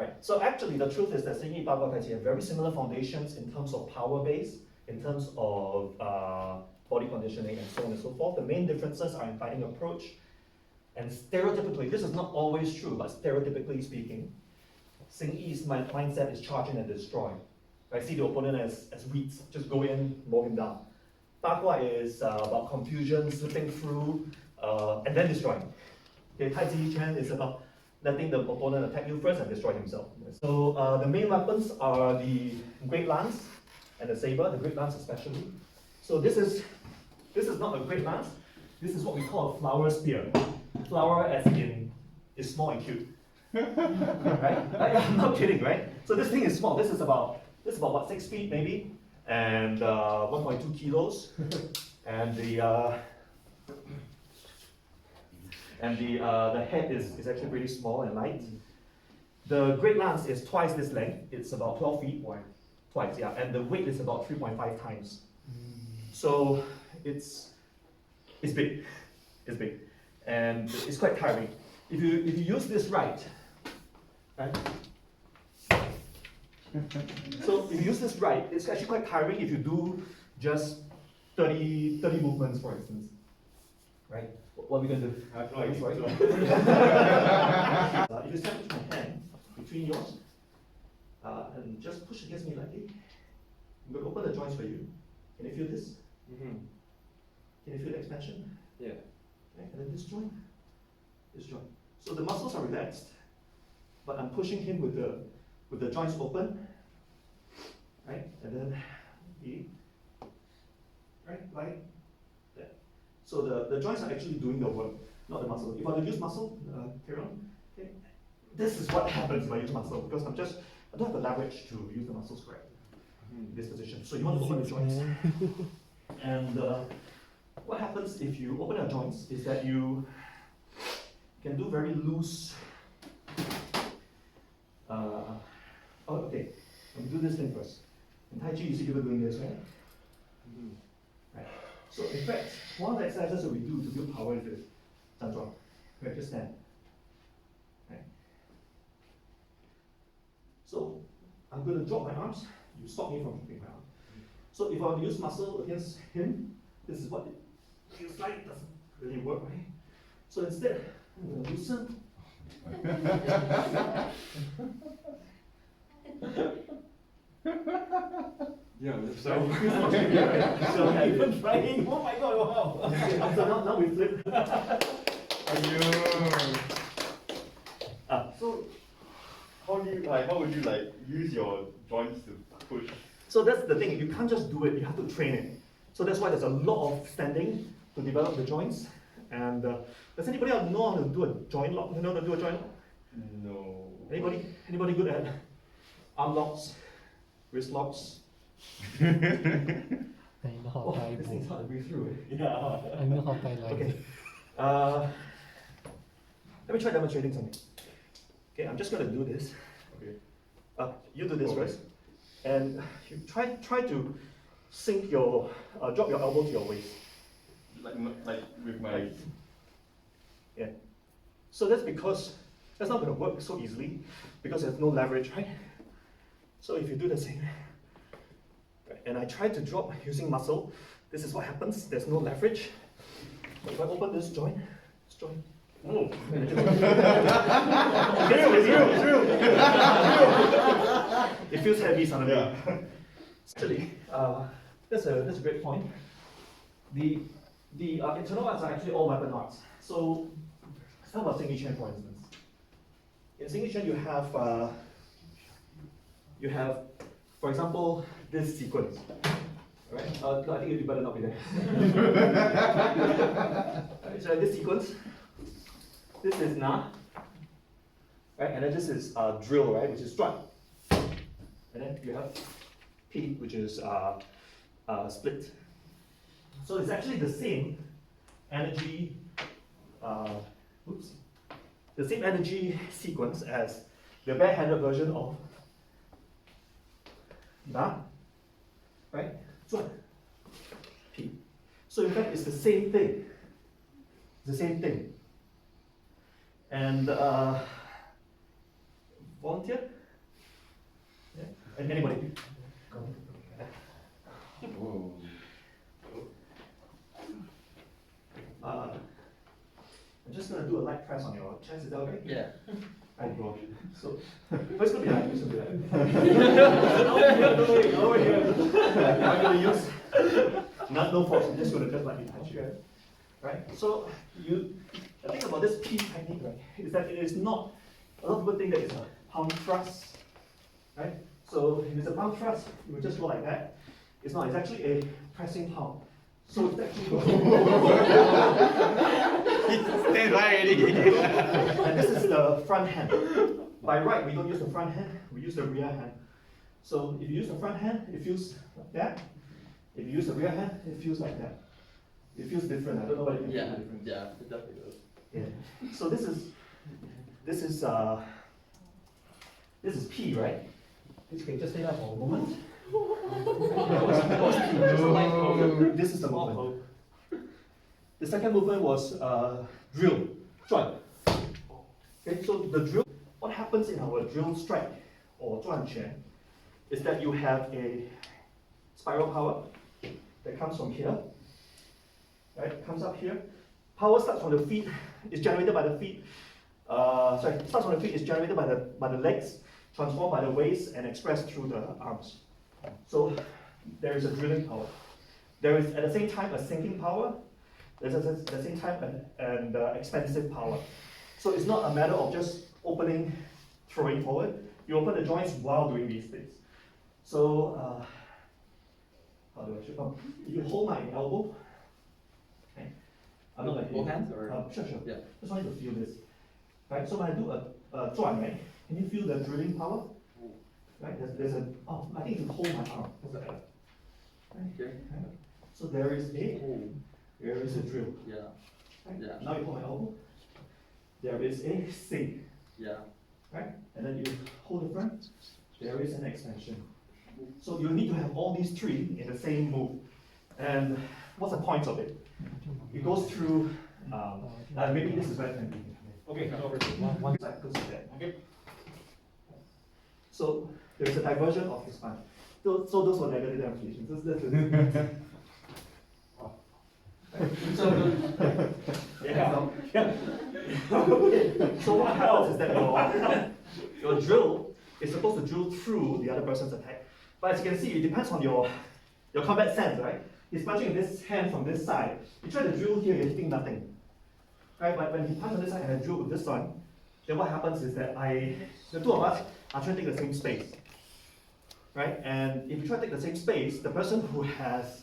Right. So actually, the truth is that Xing Yi, Bagua, Tai Chi have very similar foundations in terms of power base, in terms of body conditioning, and so on and so forth. The main differences are in fighting approach, and stereotypically, this is not always true, but stereotypically speaking, Xing Yi's mindset is charge in and destroy. I see the opponent as weeds, just go in, mow him down. Bagua is about confusion, slipping through, and then destroying. Okay, Tai Chi Chuan is about letting the opponent attack you first and destroy himself. So the main weapons are the great lance and the saber, the great lance especially. So this is not a great lance. This is what we call a flower spear. Flower as in is small and cute. Right? I'm not kidding, right? So this thing is small. This is about what, 6 feet maybe, and 1.2 kilos, and the head is actually pretty small and light. The great lance is twice this length. It's about 12 feet wide. Twice, yeah. And the weight is about 3.5 times. So it's big. It's big. And it's quite tiring. If you use this right? So if you use this right, it's actually quite tiring if you do just 30 movements, for instance. Right? What are we going to do? I have no idea. If you sandwich my hand between yours, and just push against me lightly, I'm going to open the joints for you. Can you feel this? Mm-hmm. Can you feel the expansion? Yeah. Okay. And then this joint. So the muscles are relaxed, but I'm pushing him with the joints open, right? And then like that. So the joints are actually doing the work, not the muscle. If I use muscle, carry on. Okay. This is what happens if I use muscle, because I don't have the leverage to use the muscles correctly in this position. So you want to open the joints. And what happens if you open your joints is that you can do very loose. Okay, let me do this thing first. In Tai Chi, you see people doing this, right? Right. So in fact, one of the exercises that we do to build power is this. Right, just stand. Right. So I'm going to drop my arms. You stop me from dropping my arms. So if I use muscle against him, this is what it feels like. It doesn't really work, right? So instead, I'm going to loosen. Yeah, so even trying. Oh my god! Wow. So now we flip. So how would you use your joints to push? So that's the thing. You can't just do it. You have to train it. So that's why there's a lot of standing to develop the joints. And does anybody else know how to do a joint lock? You know how to do a joint lock? No. Anybody good at arm locks, wrist locks? I know how to this thing's hard to breathe through. Yeah. I know how to like. Okay. Let me try demonstrating something. Okay, I'm just going to do this. Okay. You do this first, and you try to sink your drop your elbow to your waist. Like with my. Yeah. So that's because that's not going to work so easily because there's no leverage, right? So if you do the same, and I try to drop using muscle, this is what happens. There's no leverage. But if I open this joint, oh. It feels heavy suddenly. Yeah. Actually, that's a great point. The internal arts are actually all weapon arts. So let's talk about Xing Yi Chuan, for instance. In Xing Yi Chuan, you have, for example, this sequence. Right? No, I think you better not be there. Right, so this sequence, this is na, right? And then this is drill, right? Which is strike. And then you have P, which is split. So it's actually the same energy, the same energy sequence as the barehanded version of na, right? So P. So in fact, it's the same thing. It's the same thing. And Volunteer? Yeah. And anybody? Whoa. I'm just gonna do a light press on your chest. Is that okay? Yeah. Oh gosh. So, but it's gonna be light. It's gonna be light. Over here. I'm gonna use no force. I'm just gonna lightly touch you. Right. So the thing about this P technique, right, is that it is not. A lot of people think that it's a palm thrust, right? So if it's a palm thrust, you would just go like that. It's not. It's actually a pressing palm. So it's actually. Stand by already. And this is the front hand. By right, we don't use the front hand, we use the rear hand. So if you use the front hand, it feels like that. If you use the rear hand, it feels like that. It feels different. I don't know what it feels different. Yeah, it definitely does. Yeah. So this is P, right? Okay, just stay there for a moment. This is the movement. The second movement was drill, strike. Okay, so the drill, what happens in our drill strike or 转拳 is that you have a spiral power that comes from here, right? Comes up here. Power starts from the feet, is generated by the feet. Starts from the feet, is generated by the legs, transformed by the waist, and expressed through the arms. So there is a drilling power. There is at the same time a sinking power. There's at the same time an expansive power. So it's not a matter of just opening, throwing forward. You open the joints while doing these things. So how do I show? If you hold my elbow, okay. I'm not like Both hands or? Sure. Yeah. Just want you to feel this. Right. So when I do a 转, right? Can you feel the drilling power? Right. There's a. Oh, I think you can hold my arm. Right. Okay. So there is a drill. Yeah. Right? Yeah. Now you hold my elbow. There is a sink. Yeah. Right? And then you hold the front. There is an extension. So you need to have all these three in the same move. And what's the point of it? It goes through. Maybe this is where it can be. Okay, over to one side goes like that. Okay. So there is a diversion of the spine. So those were negative implications. So what happens is that your drill is supposed to drill through the other person's attack. But as you can see, it depends on your combat sense, right? He's punching this hand from this side. You try to drill here, you're hitting nothing. Right? But when he punches on this side and I drill with this one, then what happens is that the two of us are trying to take the same space. Right? And if you try to take the same space, the person who has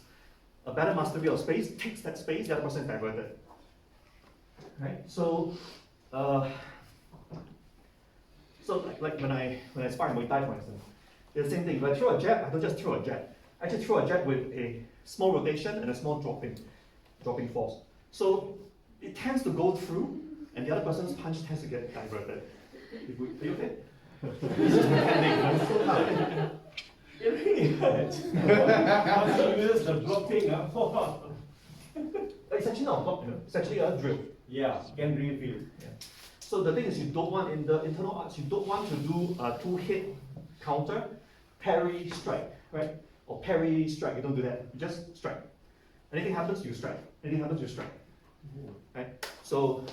a better mastery of space takes that space, the other person is diverted. Right? So like when I spar Muay Thai, for instance, it's the same thing. If I throw a jab, I don't just throw a jab. I actually throw a jab with a small rotation and a small dropping force. So it tends to go through, and the other person's punch tends to get diverted. Are you okay? It's just pretending. I'm so tired. It really hurts. Use the blocking. It's actually not a block, it's actually a drill. Yeah, can reveal. Yeah. So the thing is, you don't want in the internal arts, you don't want to do a two-hit counter, parry, strike, right? Or parry, strike. You don't do that. You just strike. Anything happens, you strike. Anything happens, you strike. Right? So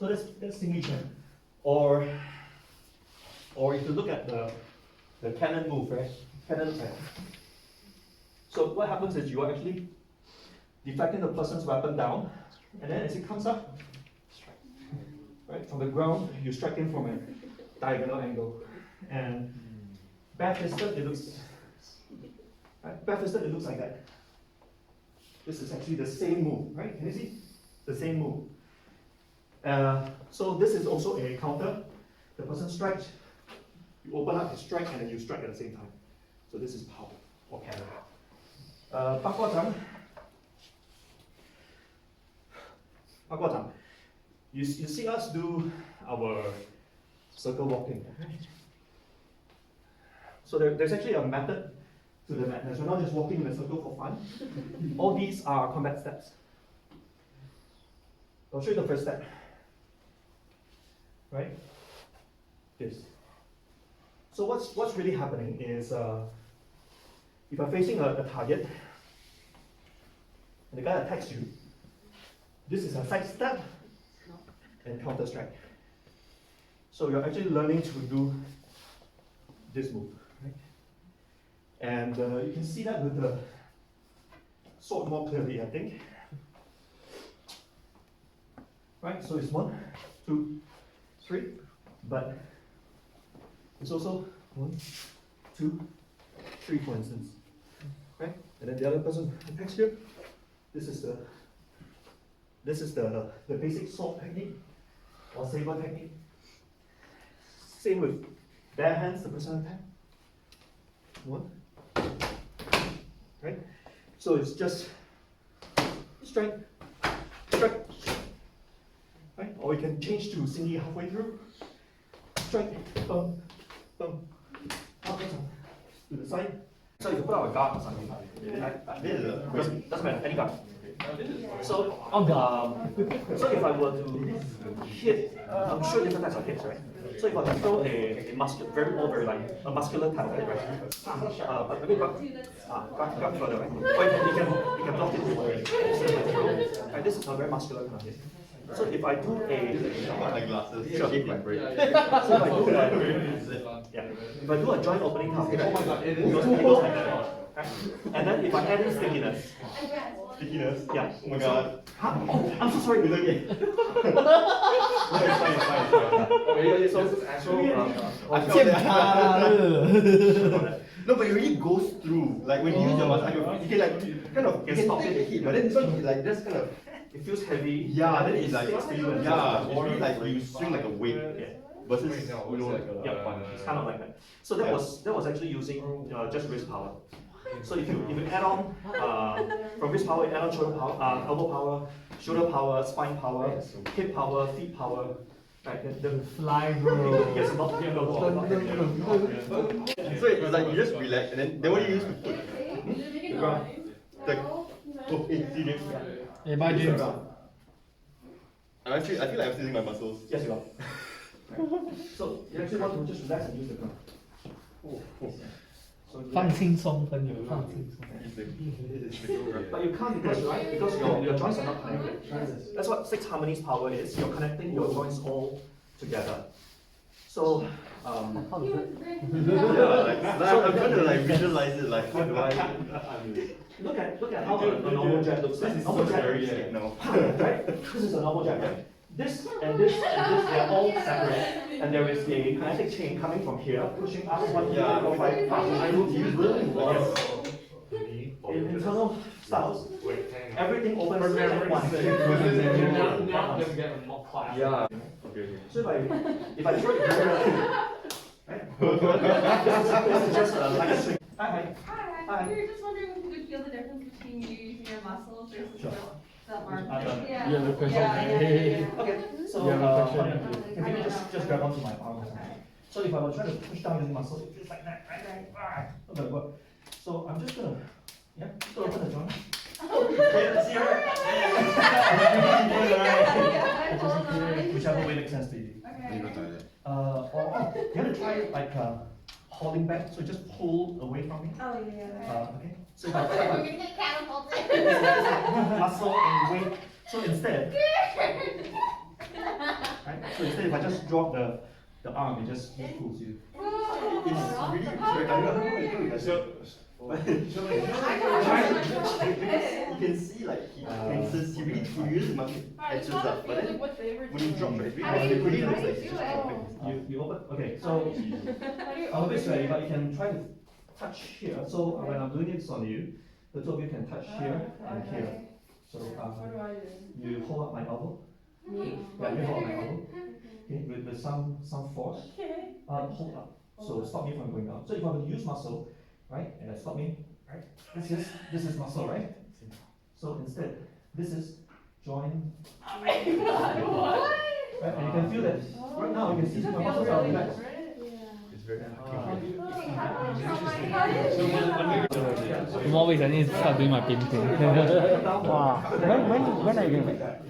that's Singlish. Or if you look at the cannon move, right? Cannon. So what happens is you are actually deflecting the person's weapon down, and then as it comes up, right from the ground, you strike him from a diagonal angle. And barefisted, it looks. Right? Barefisted, it looks like that. This is actually the same move, right? Can you see? The same move. So this is also a counter. The person strikes, you open up his strike, and then you strike at the same time. So this is power or cannon. Bakwa Zhang. You see us do our circle walking. So there's actually a method to the madness. We're not just walking in a circle for fun. All these are combat steps. I'll show you the first step. Right? this. So what's really happening is if I'm facing a target and the guy attacks you, this is a side step and counter strike. So you're actually learning to do this move, right? And you can see that with the sword more clearly, I think. Right, so it's 1, 2, 3, but it's also 1, 2, 3, for instance. Right? And then the other person attacks here. This is the basic sword technique or saber technique. Same with bare hands, the person attack. 1. Right? So it's just strike, strike. Right? Or we can change to singy halfway through. Strike, bum, bum, up, to the side. So you can put out a guard or something. Doesn't matter, any guard. So so if I were to hit, I'm sure different types of hits, right? So if I can throw a very muscular type of hit, right? But maybe guard further, right? Or you can block it. Right, this is a very muscular kind of hit. So if I do My glasses. Sure. Shape my brain. So if I do a joint opening half hit, it goes like that. Okay? And then if I add in stickiness, yeah. Oh my god. Huh? Oh, I'm so sorry. It's okay. So this is actual. I felt that. No, but it really goes through. Like when you use your muscle, you can like kind of you can stop it the hit, but then this one like just kind of It feels heavy. yeah, then it's like sticks to you and yeah, it's really like you swing like a weight versus it's kind of like that. So that was actually using just wrist power. So if you add on from wrist power, you add on shoulder power, elbow power, shoulder power, spine power, hip power, feet power. Right, the Fly, bro. yes, not so it's like you just relax and then what do you use to put? the ground. Like oh, serious. Hey, bye, James. I feel like I'm using my muscles. Yes, you are. Right. So you actually want to just relax and use the ground. So relax. 放轻松，朋友，放轻松。 But you can't because your joints are not connected. That's what six harmonies power is. You're connecting your joints all together. So Yeah, like I'm trying to like visualize it like how do I look at how a normal jab looks like. Normal jab, very sick now. right? This is a normal jab, right? This and this and this, they are all separate. And there is a kinetic chain coming from here, pushing up 1, 2, 3, 4, 5, 6. I will use Yes. In internal styles, everything opens at once. Yeah. Okay. So if I throw it right? This is just a light swing. Hi. Hi. We were just wondering if you could feel the difference between you using your muscles versus the arm. Yeah. You have a question? Yeah. Okay, so Yeah, question. can you just grab onto my arm or something? So if I were trying to push down using muscles, it feels like that, right? Okay, but so I'm just gonna open the joint. Whichever way makes sense to you. Okay. Or you have to try it like holding back, so just pull away from me. Oh yeah. Okay. So if I try muscle and weight, so instead, right? So instead, if I just drop the arm, it just pulls you. You can see like he tenses, he really uses much edges up, but then when you drop it really looks like he's just dropping. You open. Okay. So I'm a bit sweaty, but you can try to touch here. So when I'm doing this on you, the two of you can touch here and here. So you hold up my elbow. Yeah, you hold up my elbow. Okay, with some force. Hold up. So stop me from going down. So if I were to use muscle, right, and stop me, right? This is muscle, right? So instead, this is joint. Right, and you can feel that right now. You can see my muscles are relaxed. It's very Yeah. More weeks I need to start doing my painting. Wow. When are you going back?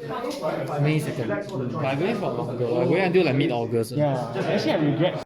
May 2nd. But I'm going for longer. I'm going until like mid-August. Yeah. Actually, I regret